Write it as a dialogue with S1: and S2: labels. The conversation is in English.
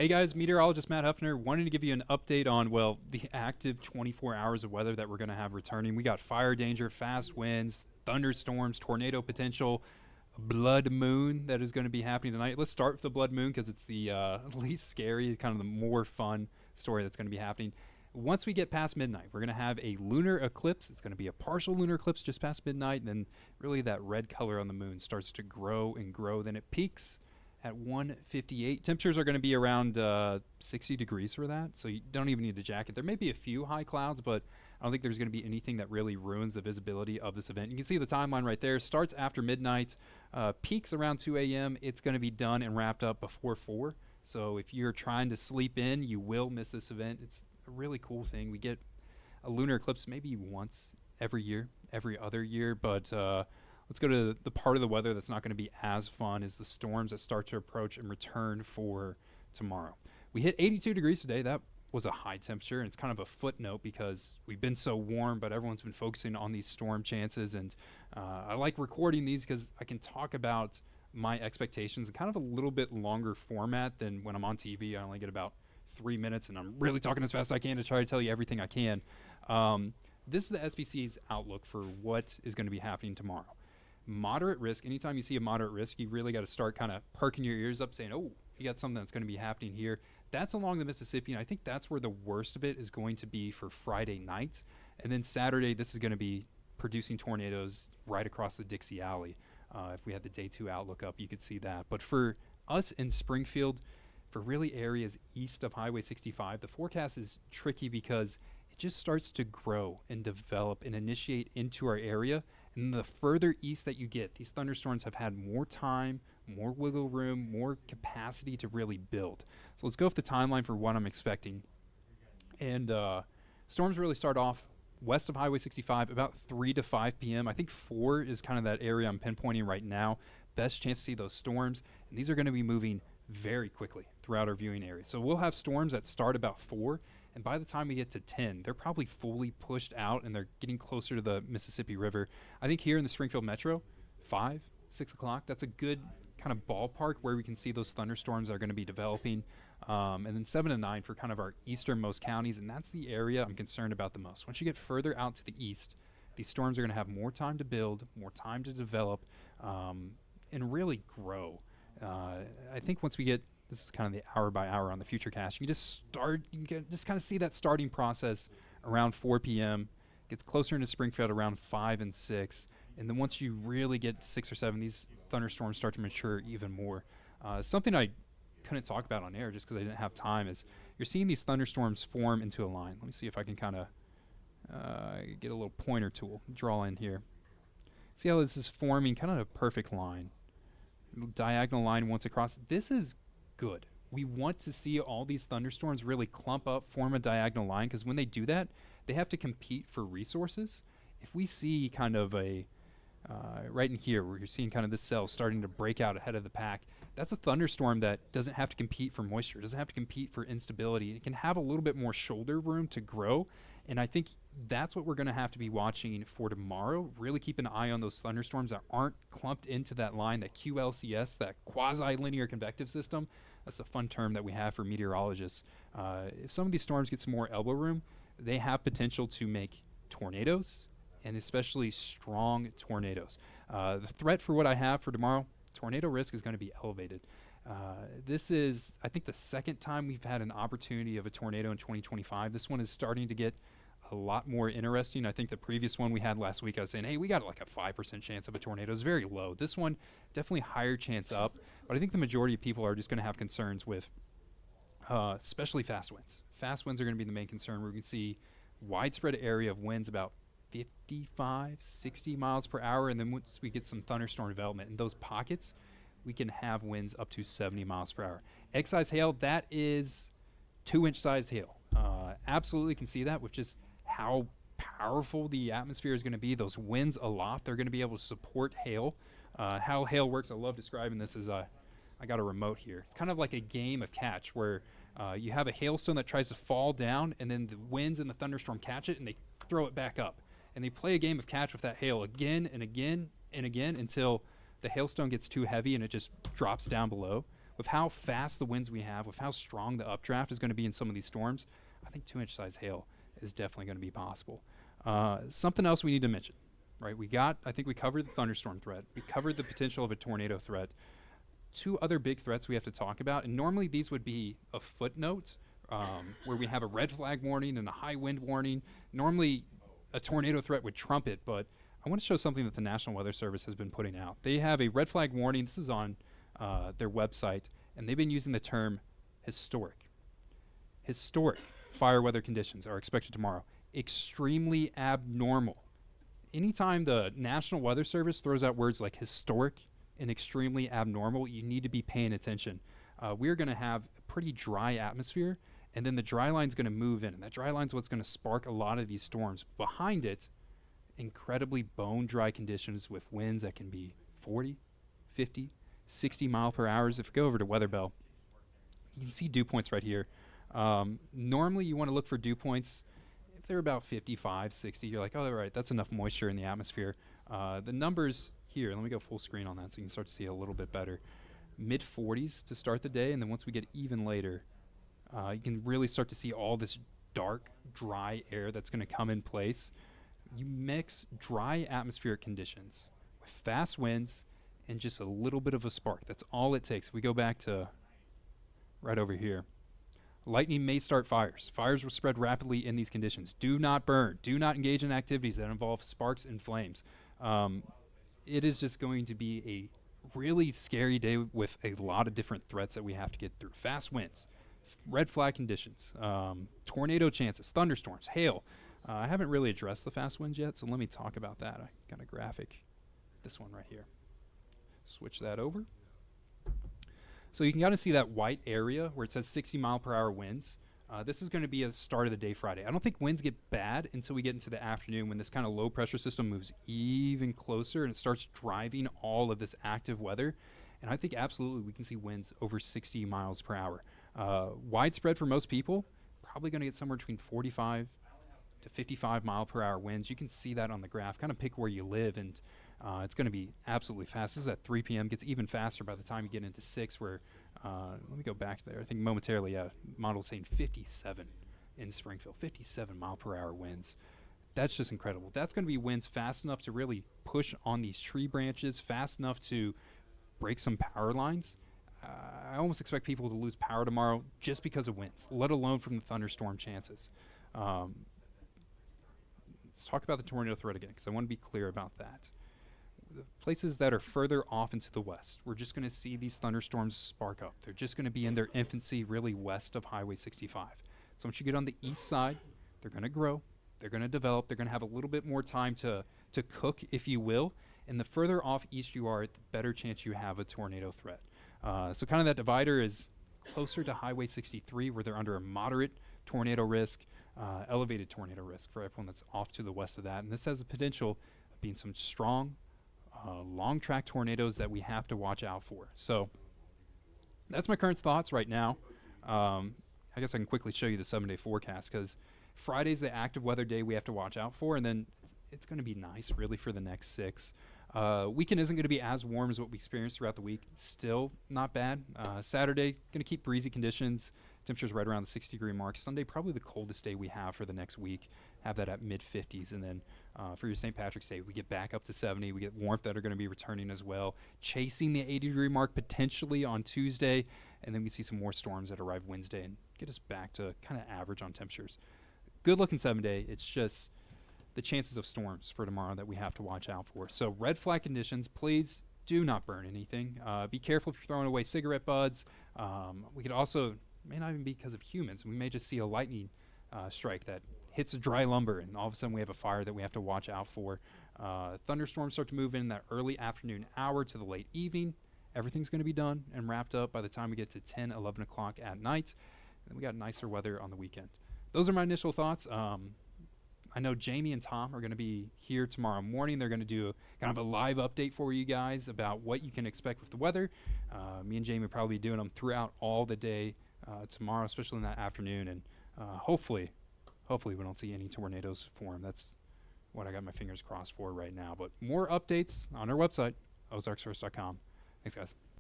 S1: Hey guys, meteorologist Matt Huffner wanted to give you an update on, well, the active 24 hours of weather that we're going to have returning. We got fire danger, fast winds, thunderstorms, tornado potential, a blood moon that is going to be happening tonight. Let's start with the blood moon because it's the least scary, kind of the more fun story that's going to be happening. Once we get past midnight, we're going to have a lunar eclipse. It's going to be a partial lunar eclipse just past midnight, and then really that red color on the moon starts to grow and grow. Then it peaks at 158. Temperatures are going to be around 60 degrees for that, so you don't even need a jacket. There may be a few high clouds, but I don't think there's going to be anything that really ruins the visibility of this event. You can see the timeline right there. Starts after midnight, peaks around 2 a.m. It's going to be done and wrapped up before 4. So if you're trying to sleep in, you will miss this event. It's a really cool thing. We get a lunar eclipse maybe once every year, every other year, but let's go to the part of the weather that's not going to be as fun is the storms that start to approach and return for tomorrow. We hit 82 degrees today. That was a high temperature, and it's kind of a footnote because we've been so warm, but everyone's been focusing on these storm chances. And I like recording these because I can talk about my expectations in kind of a little bit longer format than when I'm on TV. I only get about 3 minutes, and I'm really talking as fast as I can to try to tell you everything I can. This is the SPC's outlook for what is going to be happening tomorrow. Moderate risk. Anytime you see a moderate risk, you really got to start kind of perking your ears up saying, oh, you got something that's going to be happening here. That's along the Mississippi, and I think that's where the worst of it is going to be for Friday night. And then Saturday, this is going to be producing tornadoes right across the Dixie Alley. If we had the day 2 outlook up, you could see that. But for us in Springfield, for really areas east of Highway 65, the forecast is tricky because it just starts to grow and develop and initiate into our area. And the further east that you get, these thunderstorms have had more time, more wiggle room, more capacity to really build. So let's go with the timeline for what I'm expecting. And storms really start off west of Highway 65 about 3 to 5 p.m. I think 4 is kind of that area I'm pinpointing right now. Best chance to see those storms. And these are going to be moving very quickly throughout our viewing area. So we'll have storms that start about 4, and by the time we get to 10, they're probably fully pushed out and they're getting closer to the Mississippi River. I think here in the Springfield Metro, 5, 6 o'clock, that's a good kind of ballpark where we can see those thunderstorms that are going to be developing. And then 7 to 9 for kind of our easternmost counties, and that's the area I'm concerned about the most. Once you get further out to the east, these storms are going to have more time to build, more time to develop, and really grow. I think once we get, this is kind of the hour by hour on the future cast, you can just kind of see that starting process around 4 p.m. Gets closer into Springfield around 5 and 6. And then once you really get 6 or 7, these thunderstorms start to mature even more. Something I couldn't talk about on air just because I didn't have time is you're seeing these thunderstorms form into a line. Let me see if I can kind of get a little pointer tool, draw in here. See how this is forming kind of a perfect line. Diagonal line once across. This is good. We want to see all these thunderstorms really clump up, form a diagonal line, because when they do that, they have to compete for resources. If we see kind of a right in here where you're seeing kind of this cell starting to break out ahead of the pack, that's a thunderstorm that doesn't have to compete for moisture, doesn't have to compete for instability. It can have a little bit more shoulder room to grow, and I think that's what we're going to have to be watching for tomorrow. Really keep an eye on those thunderstorms that aren't clumped into that line, that QLCS, that quasi-linear convective system. That's a fun term that we have for meteorologists. If some of these storms get some more elbow room, they have potential to make tornadoes, and especially strong tornadoes. The threat for what I have for tomorrow, tornado risk is going to be elevated. This is, I think, the second time we've had an opportunity of a tornado in 2025. This one is starting to get a lot more interesting. I think the previous one we had last week, I was saying, hey, we got like a 5% chance of a tornado. It's very low. This one, definitely higher chance up. But I think the majority of people are just going to have concerns with especially fast winds. Fast winds are going to be the main concern. We're going to see widespread area of winds about 55, 60 miles per hour. And then once we get some thunderstorm development in those pockets, we can have winds up to 70 miles per hour. X-size hail, that is 2-inch sized hail. Absolutely can see that with just how powerful the atmosphere is going to be. Those winds aloft, they're going to be able to support hail. How hail works, I love describing this as I got a remote here. It's kind of like a game of catch where you have a hailstone that tries to fall down, and then the winds and the thunderstorm catch it, and they throw it back up. And they play a game of catch with that hail again and again and again until the hailstone gets too heavy and it just drops down below. with how fast the winds we have, with how strong the updraft is going to be in some of these storms, I think 2-inch size hail is definitely going to be possible. Something else we need to mention, right? I think we covered the thunderstorm threat. We covered the potential of a tornado threat. Two other big threats we have to talk about, and normally these would be a footnote where we have a red flag warning and a high wind warning. Normally a tornado threat would trump it, but I want to show something that the National Weather Service has been putting out. They have a red flag warning. This is on their website, and they've been using the term historic. Historic fire weather conditions are expected tomorrow. Extremely abnormal. Anytime the National Weather Service throws out words like historic and extremely abnormal, you need to be paying attention. We're going to have a pretty dry atmosphere, and then the dry line's going to move in, and that dry line's what's going to spark a lot of these storms. Behind it, incredibly bone dry conditions with winds that can be 40, 50, 60 mile per hour. If we go over to Weather Bell, you can see dew points right here. Normally you want to look for dew points if they're about 55, 60. You're like, oh, all right, that's enough moisture in the atmosphere. The numbers here, let me go full screen on that so you can start to see a little bit better. Mid 40s to start the day, and then once we get even later, you can really start to see all this dark, dry air that's going to come in place. You mix dry atmospheric conditions with fast winds and just a little bit of a spark. That's all it takes. If we go back to right over here, lightning may start fires. Fires will spread rapidly in these conditions. Do not burn. Do not engage in activities that involve sparks and flames. It is just going to be a really scary day with a lot of different threats that we have to get through. Fast winds, red flag conditions, tornado chances, thunderstorms, hail. I haven't really addressed the fast winds yet, so let me talk about that. I got a graphic, this one right here. Switch that over. So you can kind of see that white area where it says 60 mile per hour winds. This is going to be a start of the day Friday. I don't think winds get bad until we get into the afternoon when this kind of low pressure system moves even closer and it starts driving all of this active weather. And I think absolutely we can see winds over 60 miles per hour. Widespread for most people, probably going to get somewhere between 45 to 55 mile per hour winds. You can see that on the graph. Kind of pick where you live, and it's going to be absolutely fast. This is at 3 p.m. Gets even faster by the time you get into 6, where let me go back there. I think momentarily, model's saying 57 in Springfield, 57 mile per hour winds. That's just incredible. That's going to be winds fast enough to really push on these tree branches, fast enough to break some power lines. I almost expect people to lose power tomorrow just because of winds, let alone from the thunderstorm chances. Let's talk about the tornado threat again, because I want to be clear about that. The places that are further off into the west, we're just going to see these thunderstorms spark up. They're just going to be in their infancy really west of Highway 65. So once you get on the east side, they're going to grow, they're going to develop, they're going to have a little bit more time to cook, if you will. And the further off east you are, the better chance you have a tornado threat. So kind of that divider is closer to Highway 63, where they're under a moderate tornado risk, elevated tornado risk for everyone that's off to the west of that. And this has the potential of being some strong, long track tornadoes that we have to watch out for. So that's my current thoughts right now. I guess I can quickly show you the 7-day forecast, because Friday's the active weather day we have to watch out for, and then it's going to be nice really for the next 6. Weekend isn't going to be as warm as what we experienced throughout the week. Still not bad. Saturday, going to keep breezy conditions. Temperatures right around the 60-degree mark. Sunday, probably the coldest day we have for the next week. Have that at mid-50s. And then for your St. Patrick's Day, we get back up to 70. We get warmth that are going to be returning as well. Chasing the 80-degree mark potentially on Tuesday. And then we see some more storms that arrive Wednesday and get us back to kind of average on temperatures. Good-looking 7-day. It's just the chances of storms for tomorrow that we have to watch out for. So red flag conditions, please do not burn anything. Be careful if you're throwing away cigarette butts. We could also, may not even be because of humans, we may just see a lightning strike that hits dry lumber, and all of a sudden we have a fire that we have to watch out for. Thunderstorms start to move in that early afternoon hour to the late evening. Everything's going to be done and wrapped up by the time we get to 10, 11 o'clock at night. And then we got nicer weather on the weekend. Those are my initial thoughts. I know Jamie and Tom are going to be here tomorrow morning. They're going to do kind of a live update for you guys about what you can expect with the weather. Me and Jamie will probably be doing them throughout all the day tomorrow, especially in that afternoon. And hopefully we don't see any tornadoes form. That's what I got my fingers crossed for right now. But more updates on our website, ozarksfirst.com. Thanks, guys.